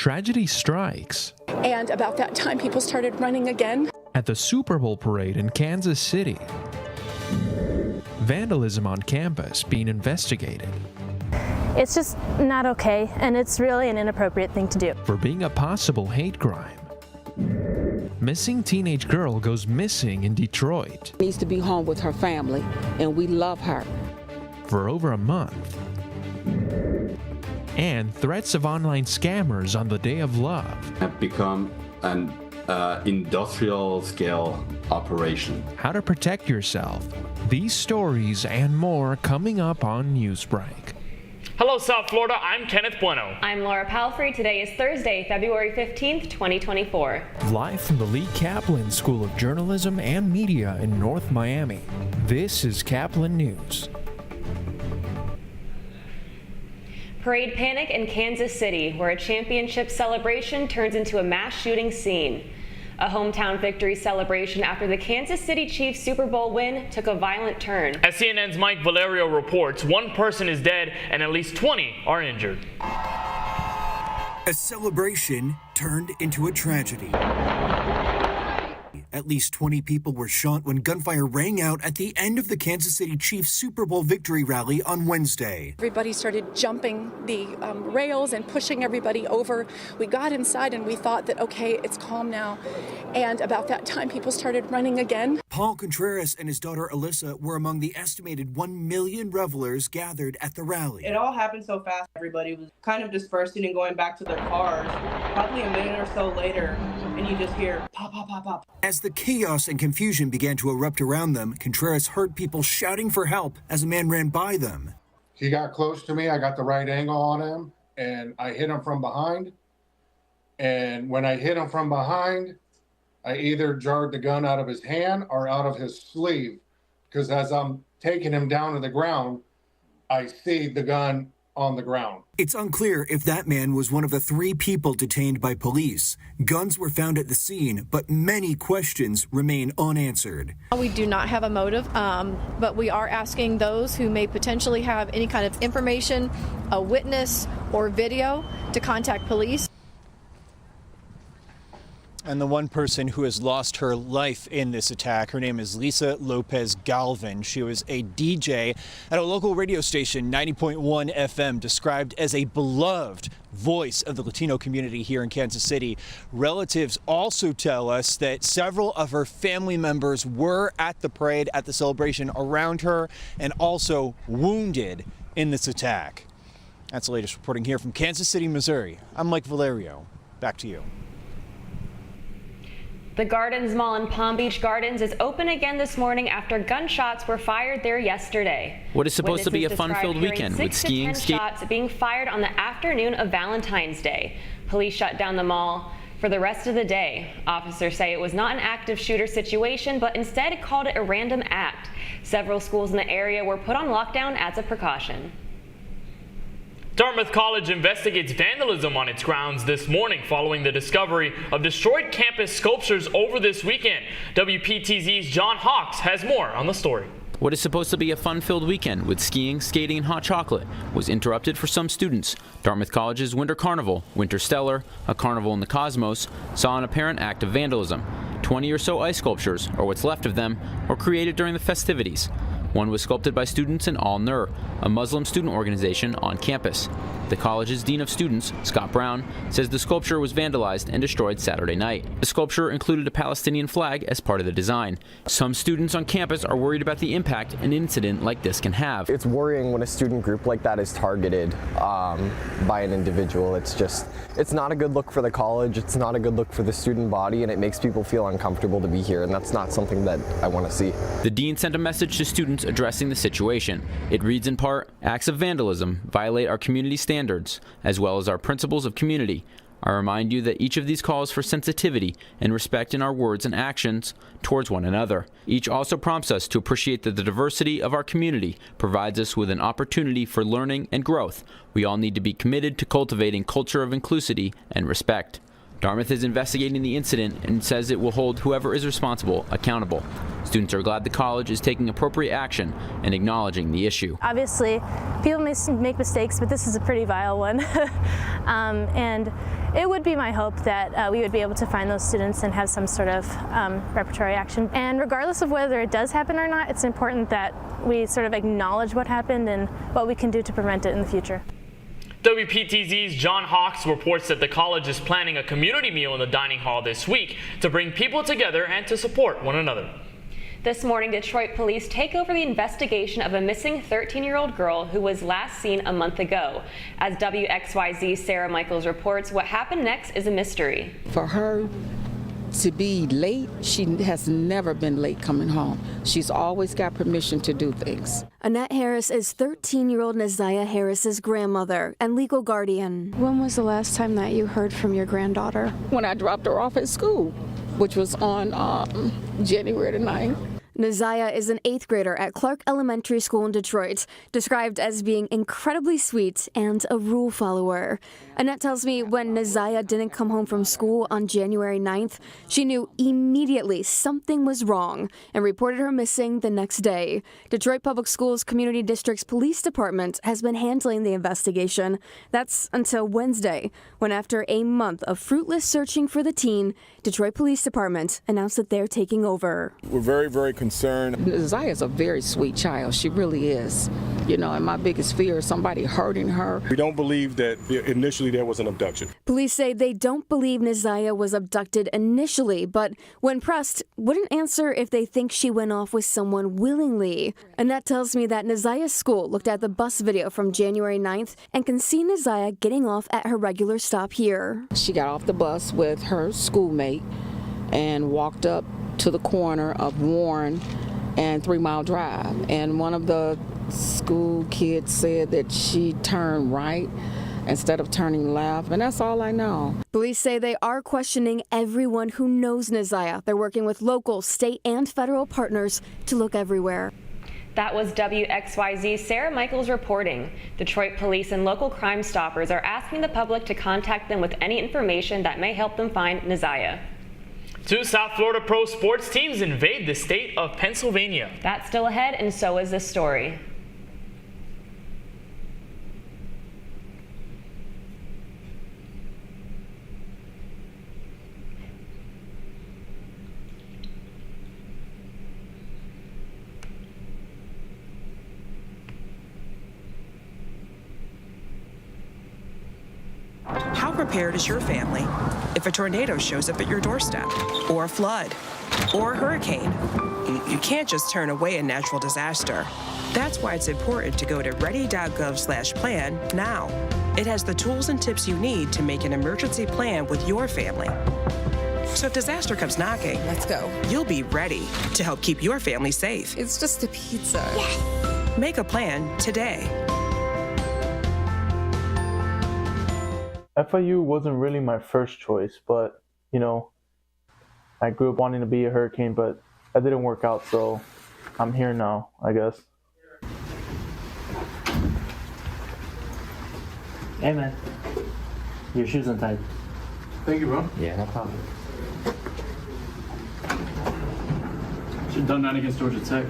Tragedy strikes. And about that time, people started running again. At the Super Bowl parade in Kansas City. Vandalism on campus being investigated. It's just not okay, and it's really an inappropriate thing to do. For being a possible hate crime. Missing teenage girl goes missing in Detroit. Needs to be home with her family, and we love her. For over a month. And threats of online scammers on the Day of Love. Have become an industrial scale operation. How to protect yourself. These stories and more coming up on Newsbreak. Hello, South Florida. I'm Kenneth Bueno. I'm Laura Palfrey. Today is Thursday, February 15th, 2024. Live from the Lee Caplin School of Journalism and Media in North Miami, this is Caplin News. Parade panic in Kansas City, where a championship celebration turns into a mass shooting scene. A hometown victory celebration after the Kansas City Chiefs Super Bowl win took a violent turn. As CNN's Mike Valerio reports, one person is dead and at least 20 are injured. A celebration turned into a tragedy. At least 20 people were shot when gunfire rang out at the end of the Kansas City Chiefs Super Bowl victory rally on Wednesday. Everybody started jumping the rails and pushing everybody over. We got inside and we thought that, okay, it's calm now. And about that time, people started running again. Paul Contreras and his daughter Alyssa were among the estimated 1 million revelers gathered at the rally. It all happened so fast. Everybody was kind of dispersing and going back to their cars. Probably a minute or so later, and you just hear pop, pop, pop, pop. As the chaos and confusion began to erupt around them, Contreras heard people shouting for help as a man ran by them. He got close to me. I got the right angle on him, and I hit him from behind. And when I hit him from behind, I either jarred the gun out of his hand or out of his sleeve, because as I'm taking him down to the ground, I see the gun on the ground. It's unclear if that man was one of the 3 people detained by police. Guns were found at the scene, but many questions remain unanswered. We do not have a motive, but we are asking those who may potentially have any kind of information, a witness or video, to contact police. And the one person who has lost her life in this attack, her name is Lisa Lopez Galvin. She was a DJ at a local radio station, 90.1 FM, described as a beloved voice of the Latino community here in Kansas City. Relatives also tell us that several of her family members were at the parade, at the celebration around her, and also wounded in this attack. That's the latest reporting here from Kansas City, Missouri. I'm Mike Valerio. Back to you. The Gardens Mall in Palm Beach Gardens is open again this morning after gunshots were fired there yesterday. What is supposed to be a fun-filled weekend with skiing, shots being fired on the afternoon of Valentine's Day. Police shut down the mall for the rest of the day. Officers say it was not an active shooter situation, but instead called it a random act. Several schools in the area were put on lockdown as a precaution. Dartmouth College investigates vandalism on its grounds this morning following the discovery of destroyed campus sculptures over this weekend. WPTZ's John Hawks has more on the story. What is supposed to be a fun-filled weekend with skiing, skating, and hot chocolate was interrupted for some students. Dartmouth College's Winter Carnival, Winter Stellar, a carnival in the cosmos, saw an apparent act of vandalism. 20 or so ice sculptures, or what's left of them, were created during the festivities. One was sculpted by students in Al-Nur, a Muslim student organization on campus. The college's Dean of Students, Scott Brown, says the sculpture was vandalized and destroyed Saturday night. The sculpture included a Palestinian flag as part of the design. Some students on campus are worried about the impact an incident like this can have. It's worrying when a student group like that is targeted by an individual. It's not a good look for the college, it's not a good look for the student body, and it makes people feel uncomfortable to be here, and that's not something that I want to see. The dean sent a message to students addressing the situation. It reads in part, "Acts of vandalism violate our community standards, as well as our principles of community. I remind you that each of these calls for sensitivity and respect in our words and actions towards one another. Each also prompts us to appreciate that the diversity of our community provides us with an opportunity for learning and growth. We all need to be committed to cultivating culture of inclusivity and respect." Dartmouth is investigating the incident and says it will hold whoever is responsible accountable. Students are glad the college is taking appropriate action and acknowledging the issue. Obviously, people may make mistakes, but this is a pretty vile one. And it would be my hope that we would be able to find those students and have some sort of repertory action. And regardless of whether it does happen or not, it's important that we sort of acknowledge what happened and what we can do to prevent it in the future. WPTZ's John Hawks reports that the college is planning a community meal in the dining hall this week to bring people together and to support one another. This morning, Detroit police take over the investigation of a missing 13-year-old girl who was last seen a month ago. As WXYZ's Sarah Michaels reports, what happened next is a mystery. For her to be late, she has never been late coming home. She's always got permission to do things. Annette Harris is 13-year-old Neziah Harris's grandmother and legal guardian. When was the last time that you heard from your granddaughter? When I dropped her off at school, which was on January the 9th. Neziah is an 8th grader at Clark Elementary School in Detroit, described as being incredibly sweet and a rule follower. Annette tells me when Neziah didn't come home from school on January 9th, she knew immediately something was wrong and reported her missing the next day. Detroit Public Schools Community District's police department has been handling the investigation. That's until Wednesday, when after a month of fruitless searching for the teen, Detroit Police Department announced that they're taking over. We're very concerned. Neziah is a very sweet child. She really is. You know, and my biggest fear is somebody hurting her. We don't believe that initially there was an abduction. Police say they don't believe Neziah was abducted initially, but when pressed, wouldn't answer if they think she went off with someone willingly. Annette tells me that Neziah's school looked at the bus video from January 9th and can see Neziah getting off at her regular stop here. She got off the bus with her schoolmate and walked up to the corner of Warren and 3 Mile Drive. And one of the school kids said that she turned right instead of turning left, and that's all I know. Police say they are questioning everyone who knows Neziah. They're working with local, state, and federal partners to look everywhere. That was WXYZ's Sarah Michaels reporting. Detroit police and local Crime Stoppers are asking the public to contact them with any information that may help them find Neziah. 2 South Florida pro sports teams invade the state of Pennsylvania. That's still ahead, and so is this story. How prepared is your family if a tornado shows up at your doorstep, or a flood, or a hurricane? You can't just turn away a natural disaster. That's why it's important to go to ready.gov/plan now. It has the tools and tips you need to make an emergency plan with your family. So if disaster comes knocking, let's go. You'll be ready to help keep your family safe. It's just a pizza. Yes. Make a plan today. FIU wasn't really my first choice, but, you know, I grew up wanting to be a Hurricane, but that didn't work out, so I'm here now, I guess. Hey, man. Your shoes untied. Thank you, bro. Yeah, no problem. Should have done that against Georgia Tech.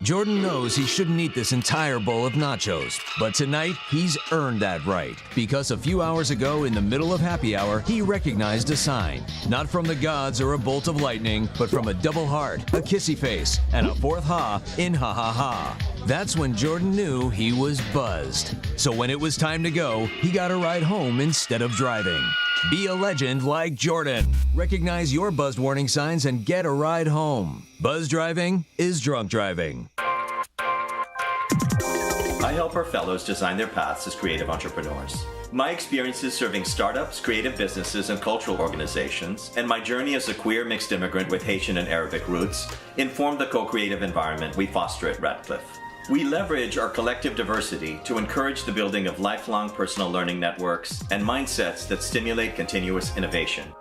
Jordan knows he shouldn't eat this entire bowl of nachos, but tonight he's earned that right because a few hours ago in the middle of happy hour, he recognized a sign, not from the gods or a bolt of lightning, but from a double heart, a kissy face, and a 4th ha in ha ha ha. That's when Jordan knew he was buzzed. So when it was time to go, he got a ride home instead of driving. Be a legend like Jordan. Recognize your buzzed warning signs and get a ride home. Buzz driving is drunk driving. I help our fellows design their paths as creative entrepreneurs. My experiences serving startups, creative businesses, and cultural organizations, and my journey as a queer mixed immigrant with Haitian and Arabic roots, inform the co-creative environment we foster at Radcliffe. We leverage our collective diversity to encourage the building of lifelong personal learning networks and mindsets that stimulate continuous innovation.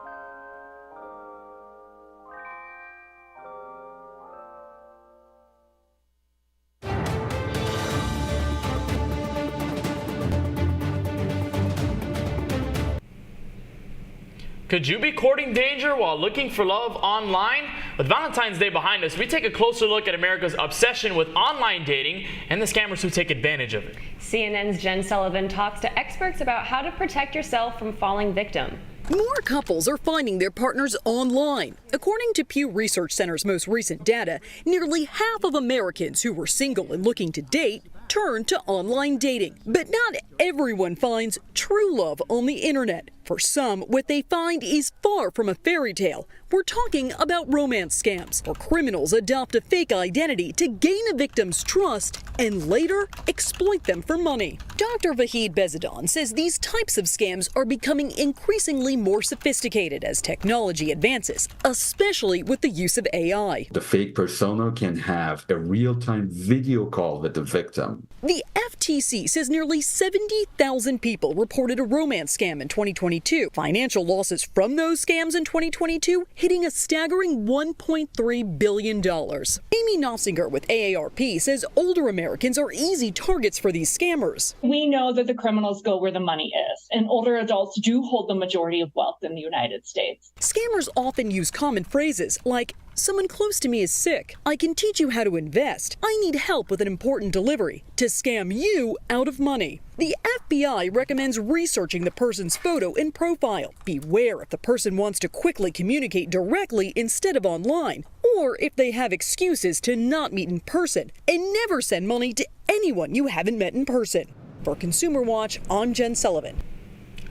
Could you be courting danger while looking for love online? With Valentine's Day behind us, we take a closer look at America's obsession with online dating and the scammers who take advantage of it. CNN's Jen Sullivan talks to experts about how to protect yourself from falling victim. More couples are finding their partners online. According to Pew Research Center's most recent data, nearly half of Americans who were single and looking to date turned to online dating. But not everyone finds true love on the internet. For some, what they find is far from a fairy tale. We're talking about romance scams, where criminals adopt a fake identity to gain a victim's trust and later exploit them for money. Dr. Vahid Bezadon says these types of scams are becoming increasingly more sophisticated as technology advances, especially with the use of AI. The fake persona can have a real-time video call with the victim. The FTC says nearly 70,000 people reported a romance scam in 2022. Financial losses from those scams in 2022 hitting a staggering $1.3 billion. Amy Nossinger with AARP says older Americans are easy targets for these scammers. We know that the criminals go where the money is, and older adults do hold the majority of wealth in the United States. Scammers often use common phrases like, "Someone close to me is sick. I can teach you how to invest. I need help with an important delivery," to scam you out of money. The FBI recommends researching the person's photo and profile. Beware if the person wants to quickly communicate directly instead of online, or if they have excuses to not meet in person. And never send money to anyone you haven't met in person. For Consumer Watch, I'm Jen Sullivan.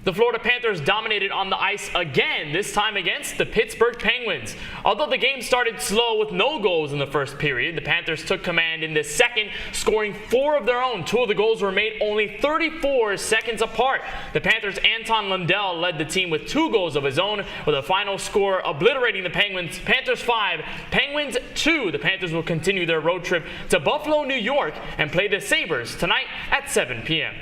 The Florida Panthers dominated on the ice again, this time against the Pittsburgh Penguins. Although the game started slow with no goals in the first period, the Panthers took command in the second, scoring 4 of their own. 2 of the goals were made only 34 seconds apart. The Panthers' Anton Lundell led the team with 2 goals of his own, with a final score obliterating the Penguins. Panthers 5, Penguins 2. The Panthers will continue their road trip to Buffalo, New York, and play the Sabres tonight at 7 p.m.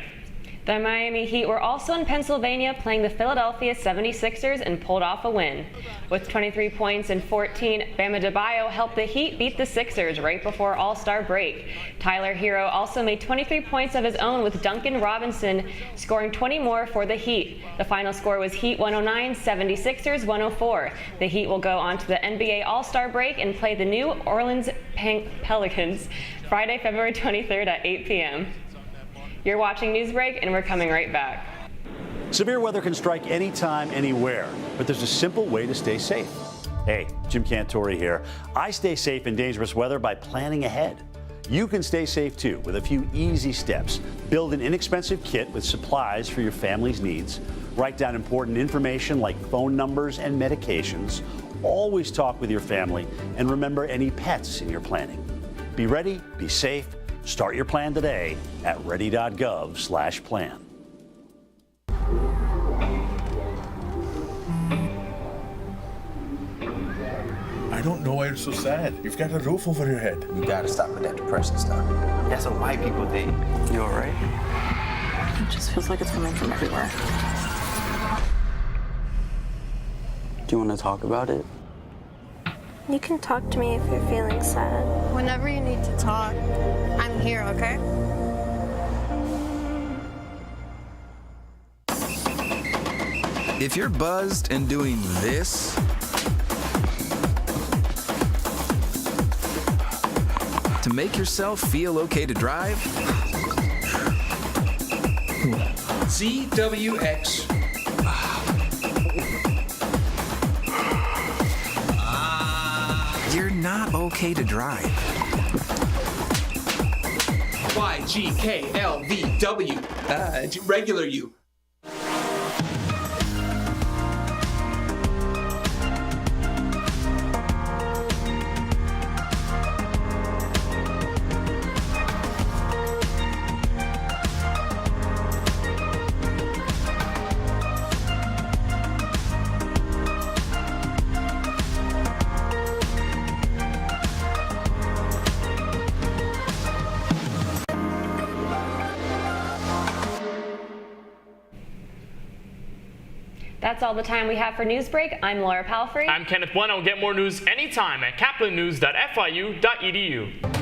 The Miami Heat were also in Pennsylvania playing the Philadelphia 76ers and pulled off a win. With 23 points and 14, Bam Adebayo helped the Heat beat the Sixers right before All-Star break. Tyler Hero also made 23 points of his own, with Duncan Robinson scoring 20 more for the Heat. The final score was Heat 109, 76ers 104. The Heat will go on to the NBA All-Star break and play the New Orleans Pelicans Friday, February 23rd at 8 p.m. You're watching Newsbreak, and we're coming right back. Severe weather can strike anytime, anywhere, but there's a simple way to stay safe. Hey, Jim Cantore here. I stay safe in dangerous weather by planning ahead. You can stay safe too with a few easy steps. Build an inexpensive kit with supplies for your family's needs. Write down important information like phone numbers and medications. Always talk with your family, and remember any pets in your planning. Be ready, be safe. Start your plan today at ready.gov/plan. I don't know why you're so sad. You've got a roof over your head. You gotta stop with that depression stuff. That's what white people think. You all right? It just feels like it's coming from everywhere. Do you want to talk about it? You can talk to me if you're feeling sad. Whenever you need to talk, I'm here, okay? If you're buzzed and doing this, to make yourself feel okay to drive, ZWX. You're not okay to drive. YGKLVW. Regular you. That's all the time we have for Newsbreak. I'm Laura Palfrey. I'm Kenneth Bueno. Get more news anytime at caplinnews.fiu.edu.